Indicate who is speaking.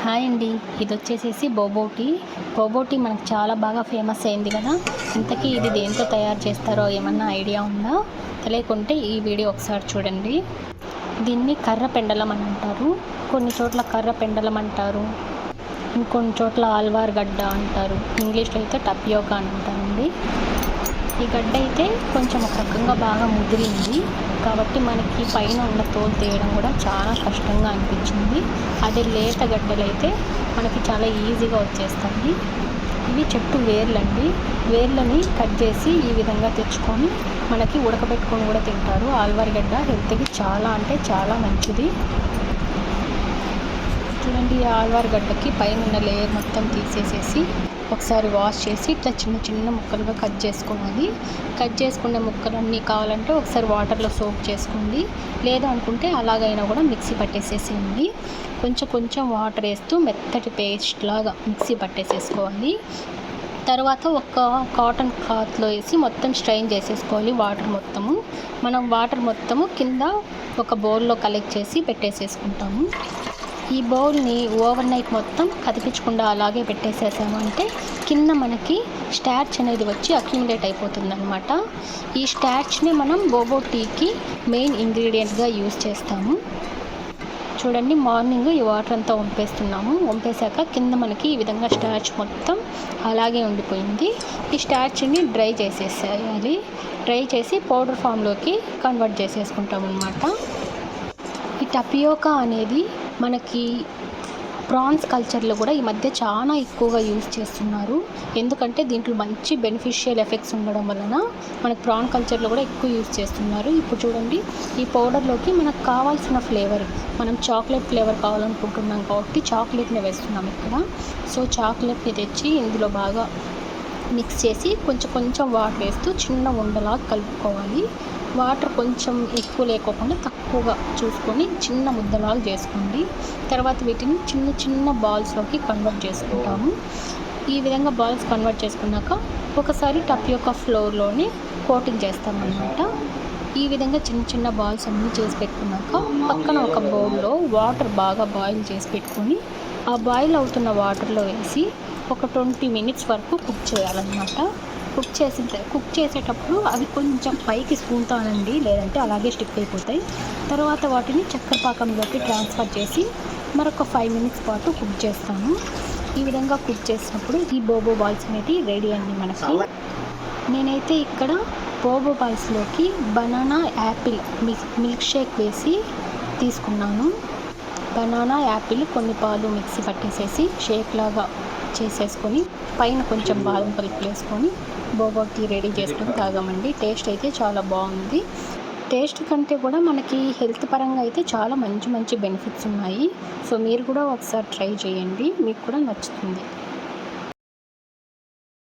Speaker 1: Hi అండి. ఇది వచ్చేసేసి బోబోటి మనకు చాలా బాగా ఫేమస్ అయింది కదా. ఇంతకీ ఇది దేంతో తయారు చేస్తారో ఏమన్నా ఐడియా ఉందా? తెలియకుంటే ఈ వీడియో ఒకసారి చూడండి. దీన్ని కర్ర పెండలం అని అంటారు. కొన్ని చోట్ల కర్ర పెండలం అంటారు, ఇంకొన్ని చోట్ల ఆల్వార్ గడ్డ అంటారు. ఇంగ్లీష్లో అయితే టపియోకా అని అంటారండి. ఈ గడ్డ అయితే కొంచెం ఒక రకంగా బాగా ముదిరింది కాబట్టి మనకి పైన ఉన్న తోలు తీయడం కూడా చాలా కష్టంగా అనిపించింది. అదే లేత గడ్డలు అయితే మనకి చాలా ఈజీగా వచ్చేస్తాయి. ఇవి చెట్టు వేర్లండి. వేర్లని కట్ చేసి ఈ విధంగా తెచ్చుకొని మనకి ఉడకబెట్టుకొని కూడా తింటారు. ఆల్వార్ గడ్డ హెల్త్కి చాలా అంటే చాలా మంచిది. చూడండి, ఈ ఆల్వార్ గడ్డకి పైన ఉన్న లేయర్ మొత్తం తీసేసేసి ఒకసారి వాష్ చేసి ఇట్లా చిన్న చిన్న ముక్కలుగా కట్ చేసుకోవాలి. కట్ చేసుకునే ముక్కలన్నీ కావాలంటే ఒకసారి వాటర్లో సోక్ చేసుకోండి. లేదు అనుకుంటే అలాగైనా కూడా మిక్సీ పట్టేసేసేయండి. కొంచెం కొంచెం వాటర్ వేస్తూ మెత్తటి పేస్ట్ లాగా మిక్సీ పట్టేసేసుకోవాలి. తర్వాత ఒక కాటన్ క్లాత్లో వేసి మొత్తం స్ట్రెయిన్ చేసేసుకోవాలి. మనం వాటర్ మొత్తము కింద ఒక బౌల్లో కలెక్ట్ చేసి పెట్టేసేసుకుంటాము. ఈ బౌల్ని ఓవర్ నైట్ మొత్తం కదిపించకుండా అలాగే పెట్టేసేసామంటే కింద మనకి స్టార్చ్ అనేది వచ్చి అక్యుములేట్ అయిపోతుందన్నమాట. ఈ స్టార్చ్ని మనం బోబో టీకి మెయిన్ ఇంగ్రీడియంట్గా యూజ్ చేస్తాము. చూడండి, మార్నింగ్ ఈ వాటర్ అంతా వంపేశాక కింద మనకి ఈ విధంగా స్టార్చ్ మొత్తం అలాగే ఉండిపోయింది. ఈ స్టార్చ్ని డ్రై చేసేసేయాలి. డ్రై చేసి పౌడర్ ఫామ్లోకి కన్వర్ట్ చేసేసుకుంటాం అన్నమాట. ఈ టపియోకా అనేది మనకి ప్రాన్స్ కల్చర్లో కూడా ఈ మధ్య చాలా ఎక్కువగా యూజ్ చేస్తున్నారు. ఎందుకంటే దీంట్లో మంచి బెనిఫిషియల్ ఎఫెక్ట్స్ ఉండడం వలన మనకు ప్రాన్ కల్చర్లో కూడా ఎక్కువ యూజ్ చేస్తున్నారు. ఇప్పుడు చూడండి, ఈ పౌడర్లోకి మనకు కావాల్సిన ఫ్లేవర్, మనం చాక్లెట్ ఫ్లేవర్ కావాలనుకుంటున్నాం కాబట్టి చాక్లెట్ని వేస్తున్నాం ఇక్కడ. సో చాక్లెట్ని తెచ్చి ఇందులో బాగా మిక్స్ చేసి కొంచెం కొంచెం వాటర్ వేస్తూ చిన్న ఉండలాగా కలుపుకోవాలి. వాటర్ కొంచెం ఎక్కువ లేకోకుండా తక్కువగా చూసుకొని చిన్న ముద్దలాగా చేసుకోండి. తర్వాత వీటిని చిన్న చిన్న బాల్స్లోకి కన్వర్ట్ చేసుకుంటాము. ఈ విధంగా బాల్స్ కన్వర్ట్ చేసుకున్నాక ఒకసారి టపియోకా ఫ్లోర్లోనే కోటింగ్ చేస్తామన్నమాట. ఈ విధంగా చిన్న చిన్న బాల్స్ అన్నీ చేసి పెట్టుకున్నాక పక్కన ఒక బౌల్లో వాటర్ బాగా బాయిల్ చేసి పెట్టుకొని ఆ బాయిల్ అవుతున్న వాటర్లో వేసి ఒక 20 minutes వరకు కుక్ చేయాలన్నమాట. కుక్ చేసేటప్పుడు అవి కొంచెం పైకి స్పూన్తో అనండి, లేదంటే అలాగే స్టిక్ అయిపోతాయి. తర్వాత వాటిని చక్కెర పాకంలోకి ట్రాన్స్ఫర్ చేసి మరొక 5 minutes పాటు కుక్ చేస్తాము. ఈ విధంగా కుక్ చేసినప్పుడు ఈ బోబో బాల్స్ అనేది రెడీ అండి మనకి. నేనైతే ఇక్కడ బోబో బాల్స్లోకి బనానా యాపిల్ మిల్క్ షేక్ వేసి తీసుకున్నాను. బనానా యాపిల్ కొన్ని పాలు మిక్సీ పట్టేసేసి షేక్ లాగా చేసేసుకొని పైన కొంచెం బాదం పలుకులు వేసుకొని బోబో టీ రెడీ చేసుకొని తాగామండి. టేస్ట్ అయితే చాలా బాగుంది. టేస్ట్ కంటే కూడా మనకి హెల్త్ పరంగా అయితే చాలా మంచి మంచి బెనిఫిట్స్ ఉన్నాయి. సో మీరు కూడా ఒకసారి ట్రై చేయండి, మీకు కూడా నచ్చుతుంది.